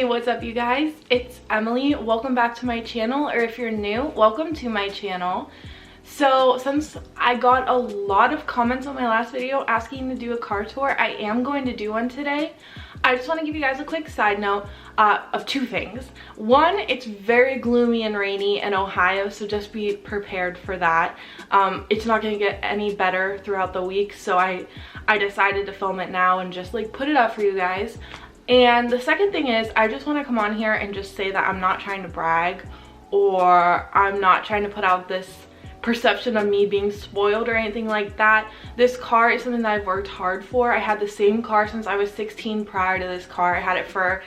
Hey, what's up you guys? It's Emily. Welcome back to my channel, or if you're new, welcome to my channel. So since I got a lot of comments on my last video asking to do a car tour, I am going to do one today. I just want to give you guys a quick side note of two things. One, it's very gloomy and rainy in Ohio, so just be prepared for that. It's not going to get any better throughout the week, so I decided to film it now and just like put it up for you guys. And the second thing is, I just want to come on here and just say that I'm not trying to brag, or I'm not trying to put out this perception of me being spoiled or anything like that. This car is something that I've worked hard for. I had the same car since I was 16 prior to this car. I had it for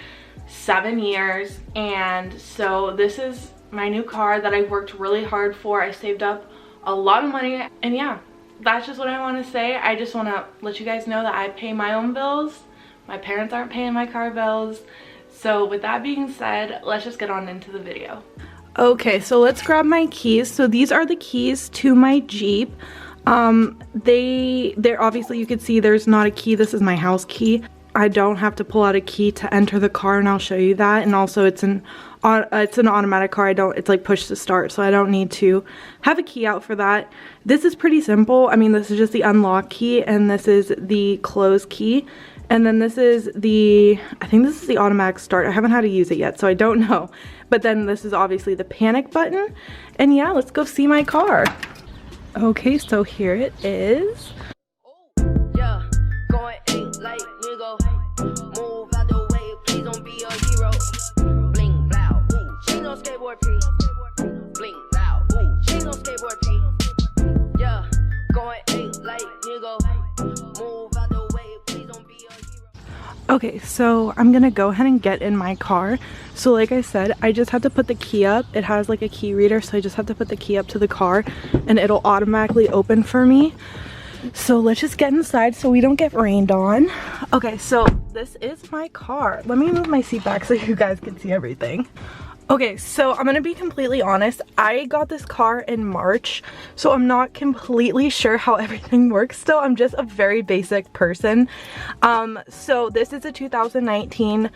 7 years, and so this is my new car that I worked really hard for. I saved up a lot of money, and yeah, that's just what I want to say. I just want to let you guys know that I pay my own bills. My parents aren't paying my car bills. So with that being said, let's just get on into the video. Okay, so let's grab my keys. So these are the keys to my Jeep. They're obviously, you can see there's not a key. This is my house key. I don't have to pull out a key to enter the car, and I'll show you that. And also it's an automatic car. It's like push to start, so I don't need to have a key out for that. This is pretty simple. I mean, this is just the unlock key, and this is the close key. And then this is the, I think this is the automatic start. I haven't had to use it yet, so I don't know. But then this is obviously the panic button. And yeah, let's go see my car. Okay, so here it is. Yeah, going ain't like nigga. Move out the way, please don't be a hero. Bling loud, ooh, she no skateboard P. Bling loud, ooh, she no skateboard P. Yeah, going ain't like nigga. Move out the way, please don't be a hero. Okay, so I'm gonna go ahead and get in my car. So like I said, I just had to put the key up. It has like a key reader, so I just have to put the key up to the car and it'll automatically open for me. So let's just get inside so we don't get rained on. Okay, so this is my car. Let me move my seat back so you guys can see everything. Okay, so I'm gonna be completely honest. I got this car in March, so I'm not completely sure how everything works still. I'm just a very basic person. So this is a 2019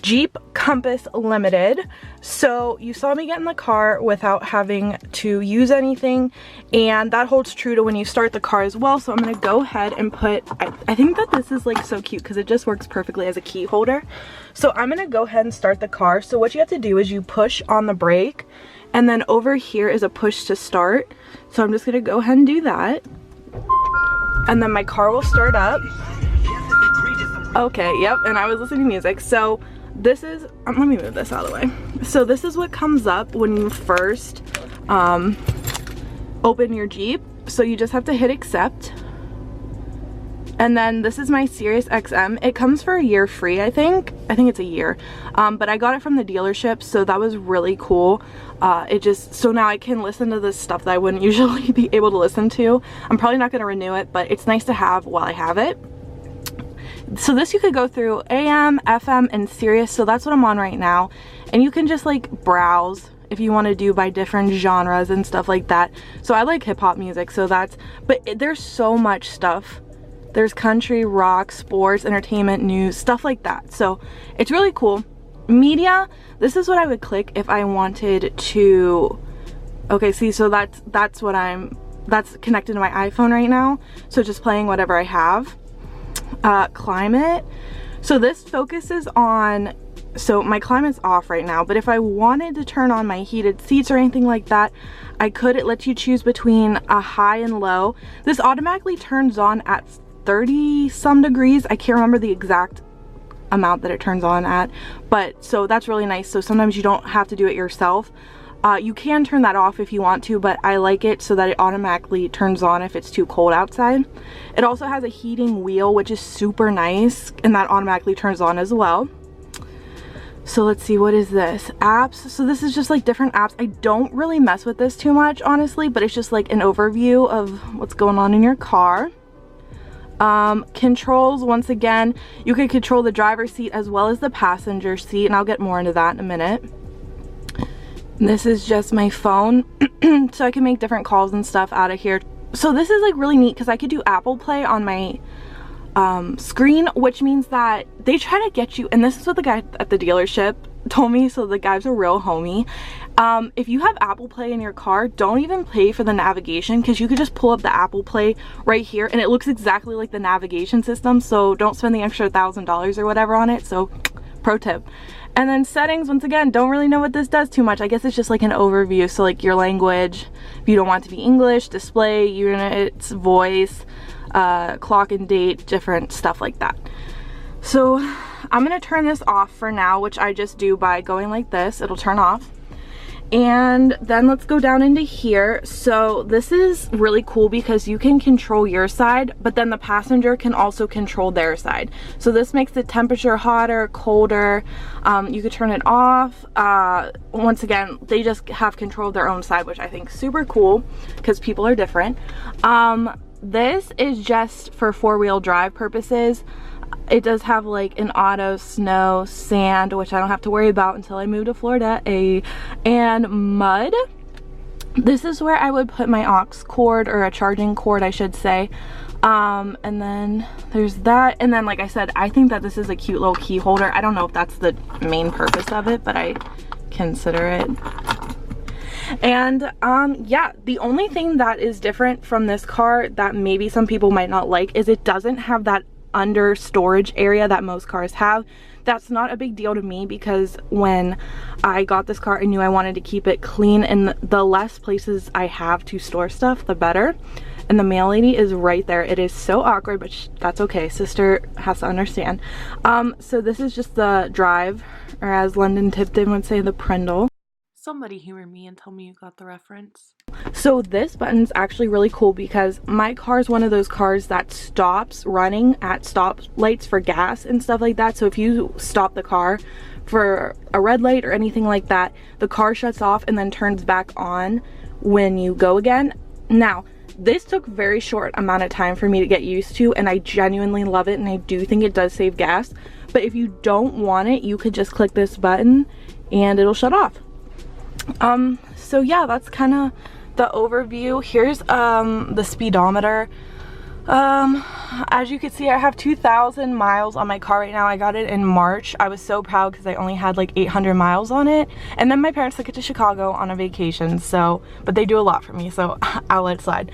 Jeep Compass Limited. So you saw me get in the car without having to use anything, and that holds true to when you start the car as well. So I'm gonna go ahead and put, I think that this is like so cute because it just works perfectly as a key holder. So I'm gonna go ahead and start the car. So what you have to do is you push on the brake, and then over here is a push to start. So I'm just gonna go ahead and do that, and then my car will start up. Okay, yep, and I was listening to music. So this is, let me move this out of the way. So this is what comes up when you first open your Jeep. So you just have to hit accept. And then this is my Sirius XM. It comes for a year free, I think it's a year. But I got it from the dealership, so that was really cool. So now I can listen to this stuff that I wouldn't usually be able to listen to. I'm probably not gonna renew it, but it's nice to have while I have it. So this you could go through AM, FM, and Sirius, so that's what I'm on right now. And you can just like browse if you want to do by different genres and stuff like that. So I like hip-hop music, so there's so much stuff. There's country, rock, sports, entertainment, news, stuff like that. So it's really cool. Media, this is what I would click if I wanted to, okay, see, so that's connected to my iPhone right now. So just playing whatever I have. Climate, so this focuses on, so my climate's off right now, but if I wanted to turn on my heated seats or anything like that, I could. It lets you choose between a high and low. This automatically turns on at 30 some degrees. I can't remember the exact amount that it turns on at, but so that's really nice. So sometimes you don't have to do it yourself. You can turn that off if you want to, but I like it so that it automatically turns on if it's too cold outside. It also has a heating wheel, which is super nice, and that automatically turns on as well. So let's see, what is this? Apps. So this is just like different apps. I don't really mess with this too much, honestly, but it's just like an overview of what's going on in your car. Controls, once again, you can control the driver's seat as well as the passenger seat, and I'll get more into that in a minute. This is just my phone, so I can make different calls and stuff out of here. So this is like really neat because I could do Apple Play on my screen, which means that they try to get you, and this is what the guy at the dealership told me, so the guy's a real homie. If you have Apple Play in your car, don't even pay for the navigation, because you could just pull up the Apple Play right here and it looks exactly like the navigation system, so don't spend the extra $1,000 or whatever on it. So pro tip. And then settings, once again, don't really know what this does too much. I guess it's just like an overview, so like your language, if you don't want it to be English, display, units, voice, clock and date, different stuff like that. So I'm gonna turn this off for now, which I just do by going like this. It'll turn off. And then let's go down into here. So this is really cool because you can control your side, but then the passenger can also control their side. So this makes the temperature hotter, colder. You could turn it off. Once again, they just have control of their own side, which I think is super cool because people are different. This is just for four-wheel drive purposes. It does have like an auto, snow, sand, which I don't have to worry about until I move to Florida, and mud. This is where I would put my aux cord, or a charging cord I should say. And then there's that, and then like I said, I think that this is a cute little key holder. I don't know if that's the main purpose of it, but I consider it. And yeah, the only thing that is different from this car that maybe some people might not like is it doesn't have that under storage area that most cars have. That's not a big deal to me because when I got this car I knew I wanted to keep it clean, and the less places I have to store stuff the better. And the mail lady is right there. It is so awkward, but that's okay, sister has to understand. So this is just the drive, or as London Tipton would say, the Prindle. Somebody humor me and tell me you got the reference. So this button's actually really cool because my car is one of those cars that stops running at stop lights for gas and stuff like that. So if you stop the car for a red light or anything like that, the car shuts off and then turns back on when you go again. Now, this took a very short amount of time for me to get used to, and I genuinely love it, and I do think it does save gas. But if you don't want it, you could just click this button and it'll shut off. So yeah, that's kind of the overview. Here's the speedometer. As you can see, I have 2,000 miles on my car right now. I got it in March. I was so proud because I only had like 800 miles on it, and then my parents took it to Chicago on a vacation, so but they do a lot for me, so I'll let it slide.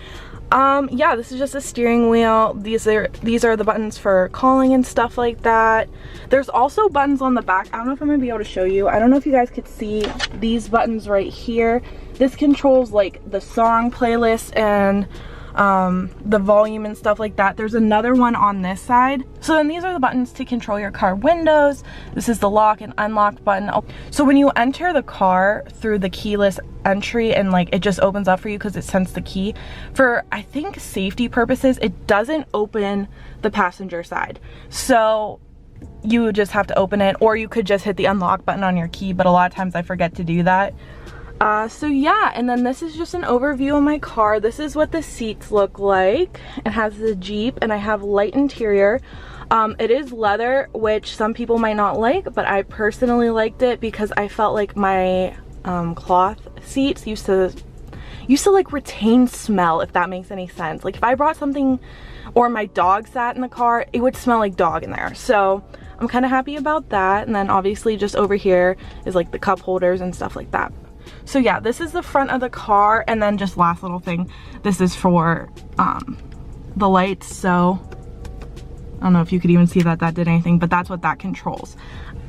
Yeah, this is just a steering wheel. These are the buttons for calling and stuff like that. There's also buttons on the back. I don't know if I'm gonna be able to show you. I don't know if you guys could see these buttons right here. This controls like the song playlist and the volume and stuff like that. There's another one on this side. So then these are the buttons to control your car windows. This is the lock and unlock button. So when you enter the car through the keyless entry, and like it just opens up for you because it sends the key, for I think safety purposes it doesn't open the passenger side, so you just have to open it, or you could just hit the unlock button on your key, but a lot of times I forget to do that. So yeah, and then this is just an overview of my car. This is what the seats look like. It has the Jeep, and I have light interior. It is leather, which some people might not like, but I personally liked it because I felt like my cloth seats used to like retain smell, if that makes any sense. Like if I brought something, or my dog sat in the car, it would smell like dog in there. So I'm kind of happy about that. And then obviously just over here is like the cup holders and stuff like that. So yeah, this is the front of the car, and then just last little thing, this is for the lights. So I don't know if you could even see that did anything, but that's what that controls.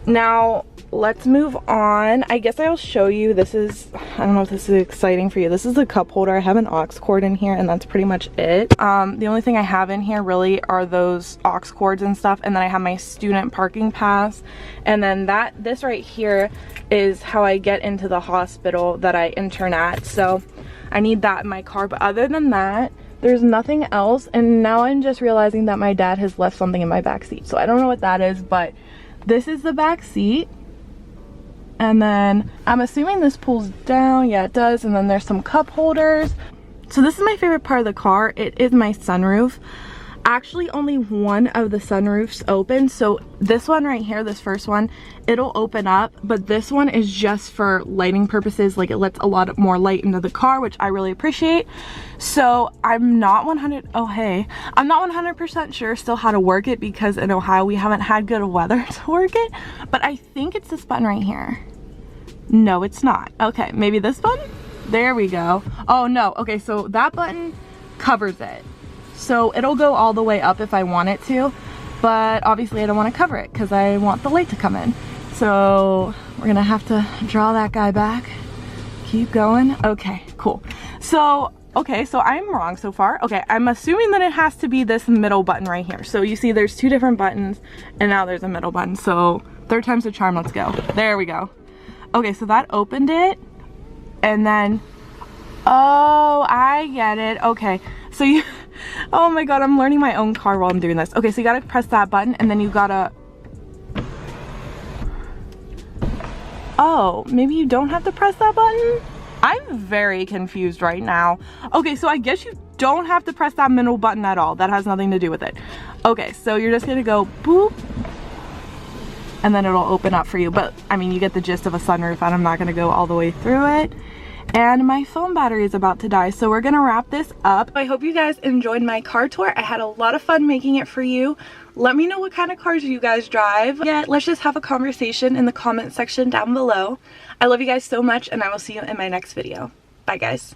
Now let's move on. I guess I'll show you. This is, I don't know if this is exciting for you. This is the cup holder. I have an aux cord in here, and that's pretty much it. The only thing I have in here really are those aux cords and stuff, and then I have my student parking pass, and then this right here is how I get into the hospital that I intern at. So I need that in my car, but other than that there's nothing else. And now I'm just realizing that my dad has left something in my back seat, so I don't know what that is, but this is the back seat. And then I'm assuming this pulls down. Yeah, it does. And then there's some cup holders. So this is my favorite part of the car. It is my sunroof. actually only one of the sunroofs open. So this one right here, this first one, it'll open up, but this one is just for lighting purposes. Like, it lets a lot more light into the car, which I really appreciate. So I'm not 100% sure still how to work it, because in Ohio we haven't had good weather to work it, but I think it's this button right here. No, it's not. Okay, maybe this button? There we go. Oh no, okay, so that button covers it. So it'll go all the way up if I want it to, but obviously I don't want to cover it because I want the light to come in. So we're gonna have to draw that guy back. Keep going. Okay, cool. So, okay, so I'm wrong so far. Okay, I'm assuming that it has to be this middle button right here. So you see there's two different buttons and now there's a middle button. So third time's the charm, let's go. There we go. Okay, so that opened it, and then, oh, I get it. Okay, so you, oh my god, I'm learning my own car while I'm doing this. Okay, so you gotta press that button, and then you gotta, oh, maybe you don't have to press that button? I'm very confused right now. Okay, so I guess you don't have to press that middle button at all. That has nothing to do with it. Okay, so you're just gonna go boop, and then it'll open up for you. But I mean, you get the gist of a sunroof, and I'm not gonna go all the way through it. And my phone battery is about to die, so we're gonna wrap this up. I hope you guys enjoyed my car tour. I had a lot of fun making it for you. Let me know what kind of cars you guys drive. Yeah, let's just have a conversation in the comment section down below. I love you guys so much, and I will see you in my next video. Bye guys.